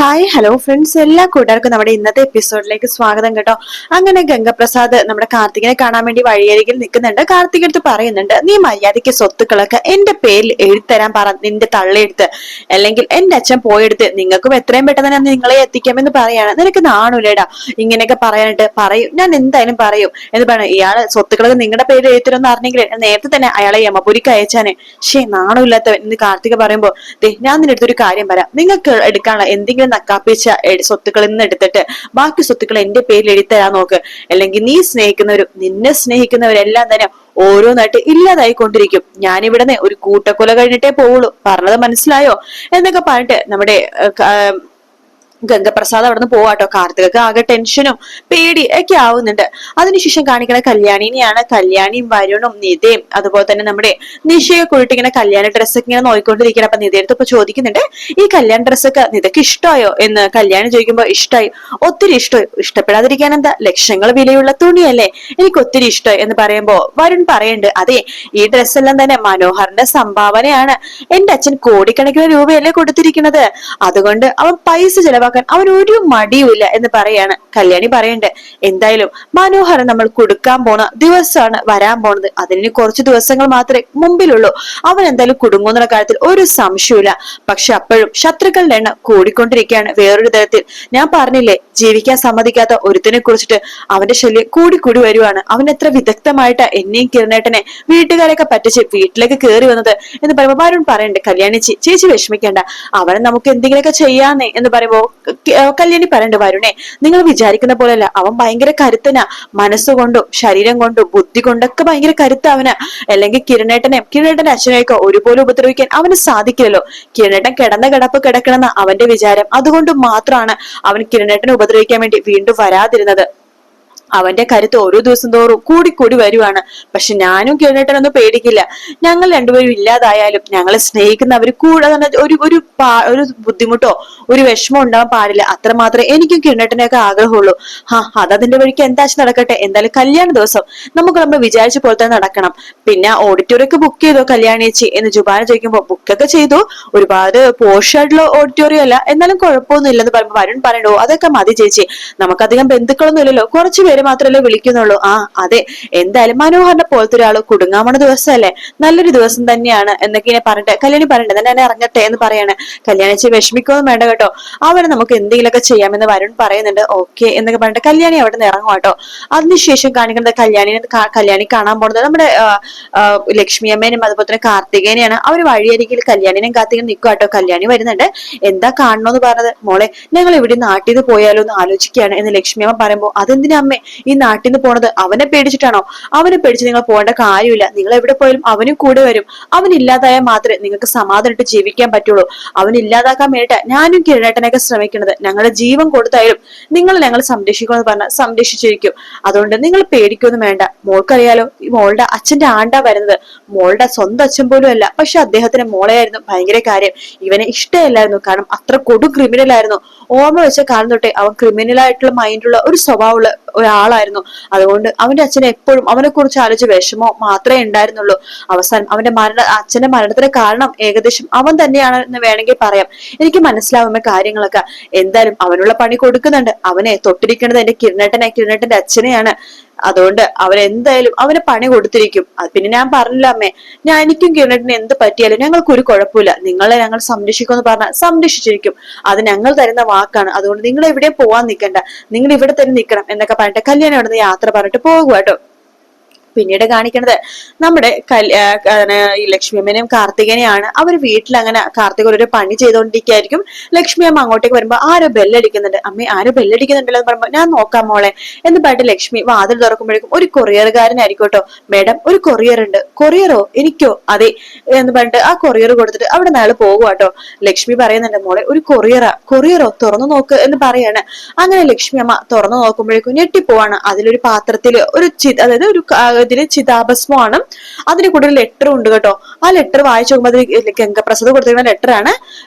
Hi hello friends, എല്ലാ കൂട്ടുകാർക്കും നമ്മുടെ ഇന്നത്തെ എപ്പിസോഡിലേക്ക് സ്വാഗതം കേട്ടോ. അങ്ങനെ ഗംഗപ്രസാദ് നമ്മുടെ കാർത്തികിനെ കാണാൻ വേണ്ടി വഴിയരികിൽ നിൽക്കുന്നുണ്ട്. കാർത്തിക് അടുത്ത് പറയുന്നുണ്ട്, നീ മര്യാദയ്ക്ക് സ്വത്തുക്കളൊക്കെ എന്റെ പേരിൽ എഴുതരാൻ പറ, നിന്റെ തള്ളയെടുത്ത്, അല്ലെങ്കിൽ എന്റെ അച്ഛൻ പോയെടുത്ത് നിങ്ങൾക്കും എത്രയും പെട്ടെന്ന് ഞാൻ നിങ്ങളെ എത്തിക്കാമെന്ന് പറയാണ്. നിനക്ക് നാണൂലേടാ ഇങ്ങനെയൊക്കെ പറയാനായിട്ട്? പറയും, ഞാൻ എന്തായാലും പറയും എന്ന് പറഞ്ഞു. ഇയാള് സ്വത്തുക്കളൊക്കെ നിങ്ങളുടെ പേരിൽ എഴുത്തരൊന്ന് അറിഞ്ഞെങ്കിൽ നേരത്തെ തന്നെ അയാളെ യമപുരിക്ക് അയച്ചാനെ. നാണമില്ലാത്തവൻ എന്ന് കാർത്തിക പറയുമ്പോ, ഞാൻ നിന്റെ അടുത്തൊരു കാര്യം പറയാം. നിങ്ങൾക്ക് എടുക്കാനുള്ള എന്തെങ്കിലും നക്കാപ്പിച്ച സ്വത്തുക്കളിൽ നിന്ന് എടുത്തിട്ട് ബാക്കി സ്വത്തുക്കൾ എന്റെ പേരിൽ എഴുതിത്തരാൻ നോക്ക്. അല്ലെങ്കിൽ നീ സ്നേഹിക്കുന്നവരും നിന്നെ സ്നേഹിക്കുന്നവരെല്ലാം തന്നെ ഓരോന്നായിട്ട് ഇല്ലാതായിക്കൊണ്ടിരിക്കും. ഞാനിവിടെ ഒരു കൂട്ടക്കൊല കഴിഞ്ഞിട്ടേ പോവുള്ളൂ. പറഞ്ഞത് മനസ്സിലായോ എന്നൊക്കെ പറഞ്ഞിട്ട് നമ്മുടെ ഗംഗപ്രസാദ് അവിടെ നിന്ന് പോവാട്ടോ. കാർത്തികക്ക് ആകെ ടെൻഷനും പേടി ഒക്കെ ആവുന്നുണ്ട്. അതിനുശേഷം കാണിക്കണ കല്യാണിനെയാണ്. കല്യാണിയും വരുണും നിതയും അതുപോലെ തന്നെ നമ്മുടെ നിശയെ കൂടിയിട്ട് ഇങ്ങനെ കല്യാണ ഡ്രസ്സൊക്കെ ഇങ്ങനെ നോക്കിക്കൊണ്ടിരിക്കണം. അപ്പൊ നിതയെടുത്ത് ഇപ്പൊ ചോദിക്കുന്നുണ്ട്, ഈ കല്യാണ ഡ്രസ്സൊക്കെ നിതക്ക് ഇഷ്ടമായോ എന്ന്. കല്യാണി ചോദിക്കുമ്പോ ഇഷ്ടമായി, ഒത്തിരി ഇഷ്ടമായി. ഇഷ്ടപ്പെടാതിരിക്കാൻ എന്താ, ലക്ഷങ്ങൾ വിലയുള്ള തുണിയല്ലേ, എനിക്ക് ഒത്തിരി ഇഷ്ടമായി എന്ന് പറയുമ്പോ വരുൺ പറയുന്നുണ്ട്, അതെ ഈ ഡ്രസ്സെല്ലാം തന്നെ മനോഹറിന്റെ സംഭാവനയാണ്. എന്റെ അച്ഛൻ കോടിക്കണക്കിന് രൂപയല്ലേ കൊടുത്തിരിക്കുന്നത്, അതുകൊണ്ട് അവൻ പൈസ ചെലവാക്കാൻ അവൻ ഒരു മടിയുമില്ല എന്ന് പറയാണ്. കല്യാണി പറയുന്നുണ്ട്, എന്തായാലും മനോഹരൻ നമ്മൾ കൊടുക്കാൻ പോണ ദിവസമാണ് വരാൻ പോണത്. അതിന് കുറച്ച് ദിവസങ്ങൾ മാത്രമേ മുമ്പിലുള്ളൂ. അവൻ എന്തായാലും കുടുങ്ങുന്നുള്ള കാര്യത്തിൽ ഒരു സംശയമില്ല. പക്ഷെ അപ്പോഴും ശത്രുക്കളുടെ എണ്ണം കൂടിക്കൊണ്ടിരിക്കുകയാണ്. വേറൊരു തരത്തിൽ ഞാൻ പറഞ്ഞില്ലേ, ജീവിക്കാൻ സമ്മതിക്കാത്ത ഒരുത്തിനെ കുറിച്ചിട്ട് അവന്റെ ശല്യം കൂടി വരുവാണ്. അവൻ എത്ര വിദഗ്ധമായിട്ട് എന്നെയും കിരണേട്ടനെ വീട്ടുകാരെയൊക്കെ പറ്റിച്ച് വീട്ടിലേക്ക് കയറി വന്നത് എന്ന് പറയുമ്പോ വരുൺ പറയുന്നുണ്ട്, കല്യാണി ചേച്ചി വിഷമിക്കേണ്ട, അവനെ നമുക്ക് എന്തെങ്കിലുമൊക്കെ ചെയ്യാന്നേ എന്ന് പറയുമ്പോ കല്യാണി പറയണ്ട്, വരുണേ നിങ്ങൾ വിചാരിക്കുന്ന പോലെയല്ല, അവൻ ഭയങ്കര കരുത്തനാ. മനസ്സുകൊണ്ടും ശരീരം കൊണ്ടും ബുദ്ധി കൊണ്ടൊക്കെ ഭയങ്കര കരുത്തവനാ. അല്ലെങ്കിൽ കിരണേട്ടന്റെ അച്ഛനെയൊക്കെ ഒരുപോലെ ഉപദ്രവിക്കാൻ അവന് സാധിക്കില്ലല്ലോ. കിരണേട്ടൻ കിടന്ന കിടപ്പ് കിടക്കണമെന്ന അവന്റെ വിചാരം. അതുകൊണ്ട് മാത്രമാണ് അവൻ കിരണേട്ടനെ ഉപദ്രവിക്കാൻ വേണ്ടി വീണ്ടും വരാതിരുന്നത്. അവന്റെ കരുത്ത് ഓരോ ദിവസം തോറും കൂടി വരുവാണ്. പക്ഷെ ഞാനും കിരണേട്ടനൊന്നും പേടിക്കില്ല. ഞങ്ങൾ രണ്ടുപേരും ഇല്ലാതായാലും ഞങ്ങളെ സ്നേഹിക്കുന്നവർ കൂടെ ഒരു ബുദ്ധിമുട്ടോ ഒരു വിഷമോ ഉണ്ടാവാൻ പാടില്ല. അത്രമാത്രമേ എനിക്കും കിരണേട്ടനെയൊക്കെ ആഗ്രഹമുള്ളൂ. അതതിന്റെ വഴിക്ക് എന്താച്ച് നടക്കട്ടെ. എന്തായാലും കല്യാണ ദിവസം നമുക്ക് നമ്മൾ വിചാരിച്ച പോലെ തന്നെ നടക്കണം. പിന്നെ ഓഡിറ്റോറിയൊക്കെ ബുക്ക് ചെയ്തോ കല്യാണി ചേച്ചി എന്ന് ജുബാന ചോദിക്കുമ്പോ, ബുക്കൊക്കെ ചെയ്തു, ഒരുപാട് പോഷായിട്ടുള്ള ഓഡിറ്റോറിയം അല്ല, എന്നാലും കുഴപ്പമൊന്നും ഇല്ലെന്ന് പറയുമ്പോ വരുൺ പറയണ്ടോ, അതൊക്കെ മതി ചേച്ചി, നമുക്കധികം ബന്ധുക്കളൊന്നും ഇല്ലല്ലോ, കുറച്ചു പേര് മാത്രമല്ലേ വിളിക്കുന്നുള്ളൂ. അതെ, എന്തായാലും മനോഹറിനെ പോലത്തെ ഒരാള് കുടുങ്ങാമണ ദിവസമല്ലേ, നല്ലൊരു ദിവസം തന്നെയാണ് എന്നൊക്കെ പറഞ്ഞിട്ട് കല്യാണി പറയണ്ടേ, തന്നെ ഇറങ്ങട്ടെ എന്ന് പറയാണ്. കല്യാണിച്ച് വിഷമിക്കൊന്നും വേണ്ട കേട്ടോ, അവനെ നമുക്ക് എന്തെങ്കിലുമൊക്കെ ചെയ്യാമെന്ന് വരുൺ പറയുന്നുണ്ട്. ഓക്കെ എന്നൊക്കെ പറഞ്ഞിട്ട് കല്യാണി അവിടെ നിന്ന് ഇറങ്ങും കേട്ടോ. അതിനുശേഷം കാണിക്കുന്നത് കല്യാണി കാണാൻ പോകുന്നത് നമ്മുടെ ലക്ഷ്മി അമ്മേനും അതുപോലെ തന്നെ കാർത്തികേനെയാണ്. അവര് വഴിയരികിൽ കല്യാണിനും കാർത്തികനും നിൽക്കും കേട്ടോ. കല്യാണി വരുന്നുണ്ട്, എന്താ കാണണോന്ന് പറഞ്ഞത്. മോളെ ഞങ്ങൾ ഇവിടെ നാട്ടിൽ നിന്ന് പോയാലോ എന്ന് ആലോചിക്കുകയാണ് എന്ന് ലക്ഷ്മി അമ്മ പറയുമ്പോ, അതെന്തിനാ അമ്മേ ഈ നാട്ടിൽ നിന്ന് പോണത്? അവനെ പേടിച്ചിട്ടാണോ? അവനെ പേടിച്ച് നിങ്ങൾ പോകേണ്ട കാര്യമില്ല. നിങ്ങൾ എവിടെ പോയാലും അവനും കൂടെ വരും. അവൻ ഇല്ലാതായാൽ മാത്രമേ നിങ്ങൾക്ക് സമാധാനമായിട്ട് ജീവിക്കാൻ പറ്റുള്ളൂ. അവൻ ഇല്ലാതാക്കാൻ വേണ്ടിയിട്ട് ഞാനും കിരണേട്ടനൊക്കെ ശ്രമിക്കുന്നത്. ഞങ്ങളുടെ ജീവൻ കൊടുത്തായാലും നിങ്ങൾ ഞങ്ങൾ സംരക്ഷിക്കുമെന്ന് പറഞ്ഞാൽ സംരക്ഷിച്ചിരിക്കും. അതുകൊണ്ട് നിങ്ങൾ പേടിക്കൊന്നും വേണ്ട. മോൾക്കറിയാലോ, ഈ മോളുടെ അച്ഛന്റെ ആണ്ടാ വരുന്നത്. മോളുടെ സ്വന്തം അച്ഛൻ പോലും അല്ല, പക്ഷെ അദ്ദേഹത്തിന് മോളെയായിരുന്നു ഭയങ്കര കാര്യം. ഇവനെ ഇഷ്ടമല്ലായിരുന്നു, കാരണം അത്ര കൊടു ക്രിമിനൽ ആയിരുന്നു. ഓർമ്മ വെച്ച കാലം തൊട്ടേ അവൻ ക്രിമിനലായിട്ടുള്ള മൈൻഡുള്ള ഒരു സ്വഭാവമുള്ള ഒരാളായിരുന്നു. അതുകൊണ്ട് അവന്റെ അച്ഛനെ എപ്പോഴും അവനെ കുറിച്ച് ആലോചിച്ച് വിഷമോ മാത്രമേ ഉണ്ടായിരുന്നുള്ളൂ. അവസാനം അച്ഛന്റെ മരണത്തിന് കാരണം ഏകദേശം അവൻ തന്നെയാണ് എന്ന് വേണമെങ്കിൽ പറയാം. എനിക്ക് മനസ്സിലാവുന്ന കാര്യങ്ങളൊക്കെ. എന്തായാലും അവനുള്ള പണി കൊടുക്കുന്നുണ്ട്. അവനെ തൊട്ടിരിക്കുന്നത് എന്റെ കിരണേട്ടന്റെ അച്ഛനെയാണ്. അതുകൊണ്ട് അവരെന്തായാലും അവന് പണി കൊടുത്തിരിക്കും. പിന്നെ ഞാൻ പറഞ്ഞില്ല അമ്മേ, എനിക്കും കിരണേട്ടന് എന്ത് പറ്റിയാലും ഞങ്ങൾക്ക് ഒരു കുഴപ്പമില്ല. നിങ്ങളെ ഞങ്ങൾ സംരക്ഷിക്കുമെന്ന് പറഞ്ഞാൽ സംരക്ഷിച്ചിരിക്കും. അത് ഞങ്ങൾ തരുന്ന വാക്കാണ്. അതുകൊണ്ട് നിങ്ങൾ എവിടെയും പോവാൻ നിൽക്കണ്ട, നിങ്ങൾ ഇവിടെ തന്നെ നിൽക്കണം എന്നൊക്കെ പറഞ്ഞിട്ട് കല്യാണം അവിടെ നിന്ന് യാത്ര പറഞ്ഞിട്ട് പോകുക കേട്ടോ. പിന്നീട് കാണിക്കുന്നത് നമ്മുടെ ഈ ലക്ഷ്മി അമ്മേനെയും കാർത്തികനെയാണ്. അവർ വീട്ടിൽ അങ്ങനെ കാർത്തിക ഒരു പണി ചെയ്തുകൊണ്ടിരിക്കുകയായിരിക്കും. ലക്ഷ്മി അമ്മ അങ്ങോട്ടേക്ക് വരുമ്പോ ആരോ ബെല്ലടിക്കുന്നുണ്ട്. അമ്മേ ആരോ ബെല്ലടിക്കുന്നുണ്ടല്ലോ എന്ന് പറയുമ്പോ, ഞാൻ നോക്കാം മോളെ എന്ന് പറഞ്ഞിട്ട് ലക്ഷ്മി വാതിൽ തുറക്കുമ്പോഴേക്കും ഒരു കൊറിയറുകാരനായിരിക്കും കേട്ടോ. മേഡം ഒരു കൊറിയർ ഉണ്ട്. കൊറിയറോ? എനിക്കോ? അതെ എന്ന് പറഞ്ഞിട്ട് ആ കൊറിയർ കൊടുത്തിട്ട് അവിടെ നാളെ പോകുക കേട്ടോ. ലക്ഷ്മി പറയുന്നുണ്ട്, മോളെ ഒരു കൊറിയറോ തുറന്നു നോക്ക് എന്ന് പറയാണ്. അങ്ങനെ ലക്ഷ്മി അമ്മ തുറന്നു നോക്കുമ്പോഴേക്കും ഞെട്ടിപ്പോവാണ്. അതിലൊരു പാത്രത്തില് അതായത് ഒരു ഇതില് ചിതാഭസ്മമാണ്. അതിന് കൂടെ ഒരു ലെറ്റർ ഉണ്ട് കേട്ടോ. ആ ലെറ്റർ വായിച്ചു നോക്കുമ്പോൾ ഗംഗപ്രസാദ് കൊടുത്തിരിക്കുന്ന ലെറ്ററാണ്.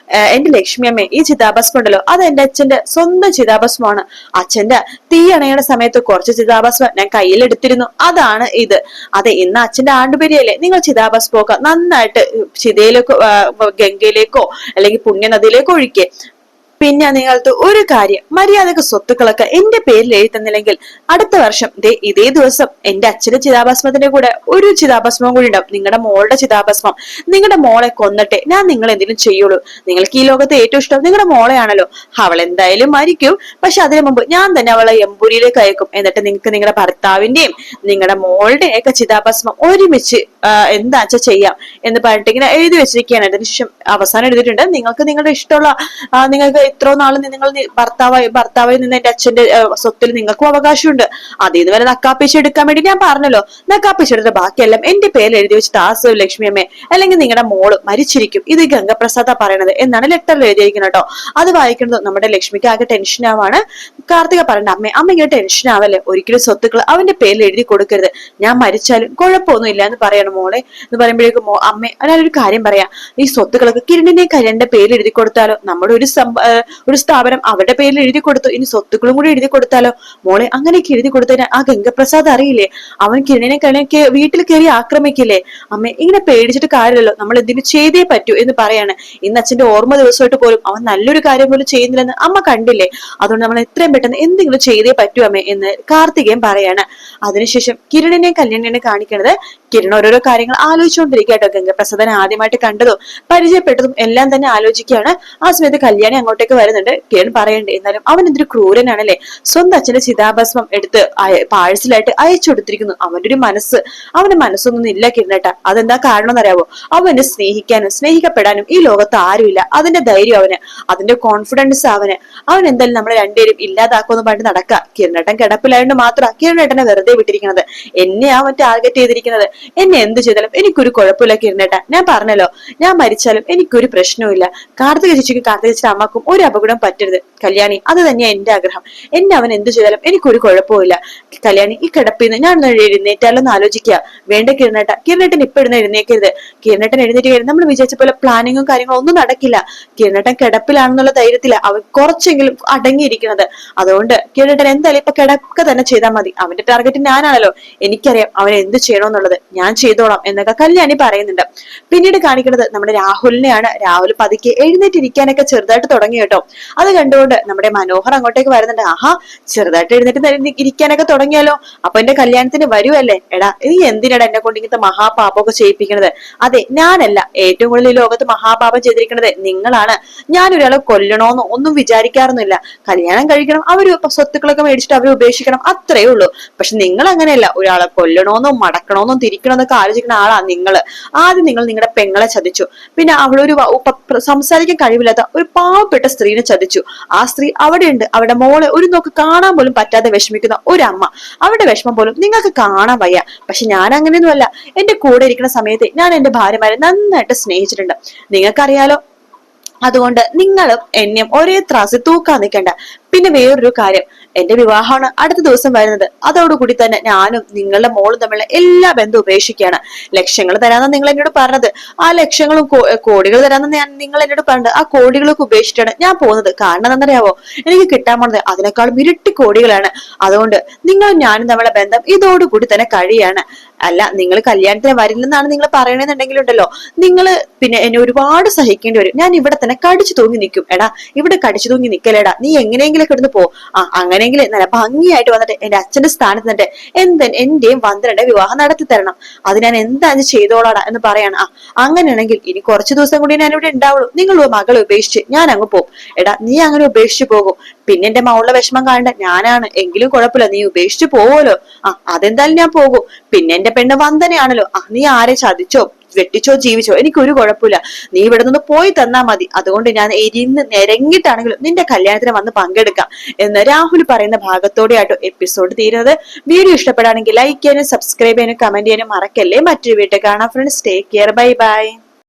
എന്റെ ലക്ഷ്മി അമ്മേ, ഈ ചിതാഭസ്മം ഉണ്ടല്ലോ, അത് എന്റെ അച്ഛന്റെ സ്വന്തം ചിതാഭസ്മമാണ്. അച്ഛന്റെ തീ അണയുടെ സമയത്ത് കുറച്ച് ചിതാഭസ്മം ഞാൻ കയ്യിലെടുത്തിരുന്നു. അതാണ് ഇത്. അതെ, ഇന്ന് അച്ഛന്റെ ആണ്ടുപേരിയല്ലേ, നിങ്ങൾ ചിതാഭസ്മമൊക്കെ നന്നായിട്ട് ചിതയിലേക്കോ ഗംഗയിലേക്കോ അല്ലെങ്കിൽ പുണ്യനദിയിലേക്കോ ഒഴിക്കേ. പിന്നെ നിങ്ങൾക്ക് ഒരു കാര്യം, മര്യാദക്ക് സ്വത്തുക്കളൊക്കെ എന്റെ പേരിൽ എഴുതി തന്നില്ലെങ്കിൽ അടുത്ത വർഷം ഇതേ ദിവസം എന്റെ അച്ഛന്റെ ചിതാഭസ്മത്തിന്റെ കൂടെ ഒരു ചിതാഭസ്മം കൂടി ഉണ്ടാവും, നിങ്ങളുടെ മോളുടെ ചിതാഭസ്മം. നിങ്ങളുടെ മോളെ കൊന്നിട്ടെ ഞാൻ നിങ്ങൾ എന്തെങ്കിലും ചെയ്യുള്ളൂ. നിങ്ങൾക്ക് ഈ ലോകത്തെ ഏറ്റവും ഇഷ്ടം നിങ്ങളുടെ മോളെയാണല്ലോ. അവൾ എന്തായാലും മരിക്കും, പക്ഷെ അതിനു മുമ്പ് ഞാൻ തന്നെ അവളെ എമ്പൂരിയിലേക്ക് അയക്കും. എന്നിട്ട് നിങ്ങൾക്ക് നിങ്ങളുടെ ഭർത്താവിന്റെയും നിങ്ങളുടെ മോളുടെ ഒക്കെ ചിതാഭസ്മം ഒരുമിച്ച് എന്താച്ചാ ചെയ്യാം എന്ന് പറഞ്ഞിട്ട് ഇങ്ങനെ എഴുതി വെച്ചിരിക്കുകയാണ്. അതിനുശേഷം അവസാനം എഴുതിയിട്ടുണ്ട്, നിങ്ങൾക്ക് നിങ്ങളുടെ ഇഷ്ടമുള്ള നിങ്ങൾക്ക് ഇത്രോ നാൾ നിങ്ങൾ ഭർത്താവായി നിന്ന് എന്റെ അച്ഛന്റെ സ്വത്തിൽ നിങ്ങൾക്കും അവകാശമുണ്ട്. അതിൽ നിന്ന് വരെ നക്കാപ്പിച്ച് എടുക്കാൻ വേണ്ടി ഞാൻ പറഞ്ഞല്ലോ, നക്കാപ്പിച്ചെടുത്ത ബാക്കിയെല്ലാം എന്റെ പേരിൽ എഴുതി വെച്ചിട്ട് ആസവ് ലക്ഷ്മി അമ്മേ, അല്ലെങ്കിൽ നിങ്ങളുടെ മോള് മരിച്ചിരിക്കും. ഇത് ഗംഗപ്രസാദ പറയണത് എന്നാണ് ലെറ്ററിൽ എഴുതിയിരിക്കുന്നത് കേട്ടോ. അത് വായിക്കുന്നത് നമ്മുടെ ലക്ഷ്മിക്ക് ആകെ ടെൻഷൻ ആവാണ്. കാർത്തിക പറയണ്ട, അമ്മ ഇങ്ങനെ ടെൻഷൻ ആവല്ലേ, ഒരിക്കലും സ്വത്തുക്കൾ അവന്റെ പേരിൽ എഴുതി കൊടുക്കരുത്, ഞാൻ മരിച്ചാലും കുഴപ്പമൊന്നും ഇല്ല എന്ന് പറയണം മോളെ എന്ന് പറയുമ്പോഴേക്കും അമ്മ ഞാനൊരു കാര്യം പറയാം, ഈ സ്വത്തുക്കളൊക്കെ കിരണിന്റെ കരന്റെ പേരിൽ എഴുതി കൊടുത്താലോ, നമ്മുടെ ഒരു സ്ഥാപനം അവരുടെ പേരിൽ എഴുതി കൊടുത്തു, ഇനി സ്വത്തുക്കളും കൂടി എഴുതി കൊടുത്താലോ മോളെ. അങ്ങനെയൊക്കെ എഴുതി കൊടുത്തതിന് ആ ഗംഗപ്രസാദ് അറിയില്ലേ, അവൻ കിരണിനെ കണിയൊക്കെ വീട്ടിൽ കയറി ആക്രമിക്കില്ലേ. അമ്മ ഇങ്ങനെ പേടിച്ചിട്ട് കാര്യമല്ലോ, നമ്മൾ എന്തെങ്കിലും ചെയ്തേ പറ്റൂ എന്ന് പറയാണ്. ഇന്ന് അച്ഛന്റെ ഓർമ്മ ദിവസമായിട്ട് പോലും അവൻ നല്ലൊരു കാര്യം പോലും ചെയ്യുന്നില്ലെന്ന് അമ്മ കണ്ടില്ലേ, അതുകൊണ്ട് നമ്മൾ എത്രയും പെട്ടെന്ന് എന്തെങ്കിലും ചെയ്തേ പറ്റൂ അമ്മേ എന്ന് കാർത്തികേയൻ പറയാണ്. അതിനുശേഷം കിരണിനെയും കല്യാണിനെ കാണിക്കണത്, കിരൺ ഓരോരോ കാര്യങ്ങൾ ആലോചിച്ചുകൊണ്ടിരിക്കട്ടോ. ഗംഗപ്രസാദനെ ആദ്യമായിട്ട് കണ്ടതും പരിചയപ്പെട്ടതും എല്ലാം തന്നെ ആലോചിക്കുകയാണ്. ആ സമയത്ത് കല്യാണി അങ്ങോട്ടേക്ക് വരുന്നുണ്ട്. കിരൺ പറയണ്ടേ, എന്നാലും അവൻ എന്തൊരു ക്രൂരനാണല്ലേ, സ്വന്തം അച്ഛന്റെ ചിതാഭസ്മം എടുത്ത് പാഴ്സലായിട്ട് അയച്ചു കൊടുത്തിരിക്കുന്നു. അവന്റെ ഒരു മനസ്സ്, അവന്റെ മനസ്സൊന്നും ഇല്ല കിരണേട്ടാ. അതെന്താ കാരണം എന്നറിയാവോ, അവനെ സ്നേഹിക്കാനും സ്നേഹിക്കപ്പെടാനും ഈ ലോകത്ത് ആരുമില്ല. അതിന്റെ ധൈര്യം അവന്, അതിന്റെ കോൺഫിഡൻസ് അവൻ എന്തായാലും നമ്മളെ രണ്ടുപേരും ഇല്ലാതാക്കുമെന്ന് പറഞ്ഞിട്ട് നടക്കുക. കിരണേട്ടൻ കിടപ്പിലായതുകൊണ്ട് മാത്രം കിരണേട്ടനെ വെറുതെ വിട്ടിരിക്കുന്നത്. എന്നെ അവൻ ടാർഗറ്റ് ചെയ്തിരിക്കുന്നത്. എന്നെ എന്ത് ചെയ്താലും എനിക്കൊരു കുഴപ്പമില്ല കിരണേട്ട, ഞാൻ പറഞ്ഞല്ലോ, ഞാൻ മരിച്ചാലും എനിക്കൊരു പ്രശ്നവുമില്ല. കാർത്തിക ചേച്ചിക്കും കാർത്തിക ചേച്ചിയുടെ അമ്മക്കും ഒരു അപകടം പറ്റരുത് കല്യാണി, അത് തന്നെയാ എന്റെ ആഗ്രഹം. എന്നെ അവൻ എന്ത് ചെയ്താലും എനിക്കൊരു കുഴപ്പമില്ല കല്യാണി. ഈ കിടപ്പിന്ന് ഞാൻ എഴുന്നേറ്റാലോന്ന് ആലോചിക്കുക. വേണ്ട കിരണേട്ട, കിരണേട്ടൻ ഇപ്പൊ എഴുന്നേക്കരുത്. കിരണേട്ടൻ എഴുന്നേറ്റ് കഴിഞ്ഞാൽ നമ്മൾ വിചാരിച്ച പോലെ പ്ലാനിങ്ങും കാര്യങ്ങളും ഒന്നും നടക്കില്ല. കിരണേട്ടൻ കിടപ്പിലാണെന്നുള്ള ധൈര്യത്തില അവൻ കുറച്ചെങ്കിലും അടങ്ങിയിരിക്കുന്നത്. അതുകൊണ്ട് കിരണേട്ടൻ എന്തായാലും ഇപ്പൊ കിടക്ക തന്നെ ചെയ്താൽ മതി. അവന്റെ ടാർഗറ്റ് ഞാനാണല്ലോ, എനിക്കറിയാം അവൻ എന്ത് ചെയ്യണമെന്നുള്ളത്, ഞാൻ ചെയ്തോളാം എന്നൊക്കെ കല്യാണി പറയുന്നുണ്ട്. പിന്നീട് കാണിക്കുന്നത് നമ്മുടെ രാഹുലിനെയാണ്. രാഹുൽ പതുക്കെ എഴുന്നേറ്റിരിക്കാനൊക്കെ ചെറുതായിട്ട് തുടങ്ങി കേട്ടോ. അത് കണ്ടുകൊണ്ട് നമ്മുടെ മനോഹർ അങ്ങോട്ടേക്ക് വരുന്നുണ്ട്. ആഹാ, ചെറുതായിട്ട് എഴുന്നേറ്റ് ഇരിക്കാനൊക്കെ തുടങ്ങിയാലോ, അപ്പൊ എന്റെ കല്യാണത്തിന് വരുവല്ലേ. എടാ നീ എന്തിനാടാ എന്നെ കൊണ്ട് ഇങ്ങനത്തെ മഹാപാപമൊക്കെ ചെയ്യിപ്പിക്കണത്? അതെ, ഞാനല്ല, ഏറ്റവും കൂടുതൽ ഈ ലോകത്ത് മഹാപാപം ചെയ്തിരിക്കുന്നത് നിങ്ങളാണ്. ഞാൻ ഒരാളെ കൊല്ലണോന്നോ ഒന്നും വിചാരിക്കാറൊന്നുമില്ല. കല്യാണം കഴിക്കണം, അവര് സ്വത്തുക്കളൊക്കെ മേടിച്ചിട്ട് അവരെ ഉപേക്ഷിക്കണം, അത്രേ ഉള്ളൂ. പക്ഷെ നിങ്ങൾ അങ്ങനെയല്ല, ഒരാളെ കൊല്ലണോന്നോ മടക്കണോന്നോ തിരിക്കണമെന്നൊക്കെ ആലോചിക്കുന്ന ആളാ നിങ്ങള്. ആദ്യം നിങ്ങൾ നിങ്ങളുടെ പെങ്ങളെ ചതിച്ചു, പിന്നെ അവളൊരു സംസാരിക്കാൻ കഴിവില്ലാത്ത ഒരു പാവപ്പെട്ട സ്ത്രീനെ ചതിച്ചു. ആ സ്ത്രീ അവിടെയുണ്ട്, അവിടെ മോളെ ഒരു നോക്ക് കാണാൻ പോലും പറ്റാതെ വിഷമിക്കുന്ന ഒരു അമ്മ. അവരുടെ വിഷമം പോലും നിങ്ങൾക്ക് കാണാൻ വയ്യ. പക്ഷെ ഞാൻ അങ്ങനെയൊന്നുമല്ല. എന്റെ കൂടെ ഇരിക്കുന്ന സമയത്ത് ഞാൻ എന്റെ ഭാര്യമാരെ നന്നായിട്ട് സ്നേഹിച്ചിട്ടുണ്ട്, നിങ്ങൾക്കറിയാലോ. അതുകൊണ്ട് നിങ്ങളും എന്നെയും ഒരേ ത്രാസിൽ തൂക്കാൻ നിൽക്കണ്ട. പിന്നെ വേറൊരു കാര്യം, എന്റെ വിവാഹമാണ് അടുത്ത ദിവസം വരുന്നത്. അതോടുകൂടി തന്നെ ഞാനും നിങ്ങളുടെ മോളും തമ്മിലുള്ള എല്ലാ ബന്ധവും ഉപേക്ഷിക്കുകയാണ്. ലക്ഷങ്ങൾ തരാമെന്ന് നിങ്ങൾ എന്നോട് പറഞ്ഞത്, ആ ലക്ഷങ്ങളും കോടികൾ തരാമെന്ന് നിങ്ങൾ എന്നോട് പറഞ്ഞത്, ആ കോടികളൊക്കെ ഉപേക്ഷിച്ചിട്ടാണ് ഞാൻ പോകുന്നത്. കാരണം എന്താണെന്നറിയാവോ, എനിക്ക് കിട്ടാൻ പോണത് അതിനേക്കാളും ഇരട്ടി കോടികളാണ്. അതുകൊണ്ട് നിങ്ങളും ഞാനും തമ്മിലുള്ള ബന്ധം ഇതോടുകൂടി തന്നെ കഴിയാണ്. അല്ല, നിങ്ങൾ കല്യാണത്തിന് വരില്ലെന്നാണ് നിങ്ങൾ പറയണെന്നുണ്ടെങ്കിലുണ്ടല്ലോ, നിങ്ങൾ പിന്നെ എന്നെ ഒരുപാട് സഹിക്കേണ്ടി വരും. ഞാൻ ഇവിടെ തന്നെ കടിച്ചു തൂങ്ങി നിൽക്കും. എടാ, ഇവിടെ കടിച്ചു തൂങ്ങി നിക്കലേടാ, നീ എങ്ങനെയെങ്കിലും കിടന്ന് പോ. അങ്ങനെയെങ്കിൽ നല്ല ഭംഗിയായിട്ട് വന്നിട്ട് എന്റെ അച്ഛന്റെ സ്ഥാനത്ത് നിന്നിട്ട് എന്റെയും വന്ദ്രന്റെ വിവാഹം നടത്തി തരണം. അത് ഞാൻ എന്തായാലും ചെയ്തോളാടാ എന്ന് പറയണം. അങ്ങനെയാണെങ്കിൽ ഇനി കുറച്ചു ദിവസം കൂടി ഞാൻ ഇവിടെ ഉണ്ടാവുള്ളൂ. നിങ്ങൾ മകളെ ഉപേക്ഷിച്ച് ഞാൻ അങ്ങ് പോകും. എടാ, നീ അങ്ങനെ ഉപേക്ഷിച്ചു പോകും, പിന്നെ എന്റെ മകളുടെ വിഷമം കാണണ്ട ഞാനാണ്. എങ്കിലും കുഴപ്പമില്ല, നീ ഉപേക്ഷിച്ചു പോവുമല്ലോ. അതെന്തായാലും ഞാൻ പോകും. പിന്നെ എന്റെ പെണ്ണ് വന്ദനയാണല്ലോ. നീ ആരെ ചതിച്ചോ വെട്ടിച്ചോ ജീവിച്ചോ എനിക്കൊരു കുഴപ്പമില്ല, നീ ഇവിടെ നിന്ന് പോയി തന്നാ മതി. അതുകൊണ്ട് ഞാൻ നിരങ്ങിട്ടാണെങ്കിലും നിന്റെ കല്യാണത്തിന് വന്ന് പങ്കെടുക്കാം എന്ന് രാഹുൽ പറയുന്ന ഭാഗത്തോടെയാട്ടോ എപ്പിസോഡ് തീരുന്നത്. വീഡിയോ ഇഷ്ടപ്പെടുകയാണെങ്കിൽ ലൈക്ക് ചെയ്യാനും സബ്സ്ക്രൈബ് ചെയ്യാനും കമന്റ് ചെയ്യാനും മറക്കല്ലേ. മറ്റൊരു വീട്ടിൽ കാണാം friends. Take care, bye bye.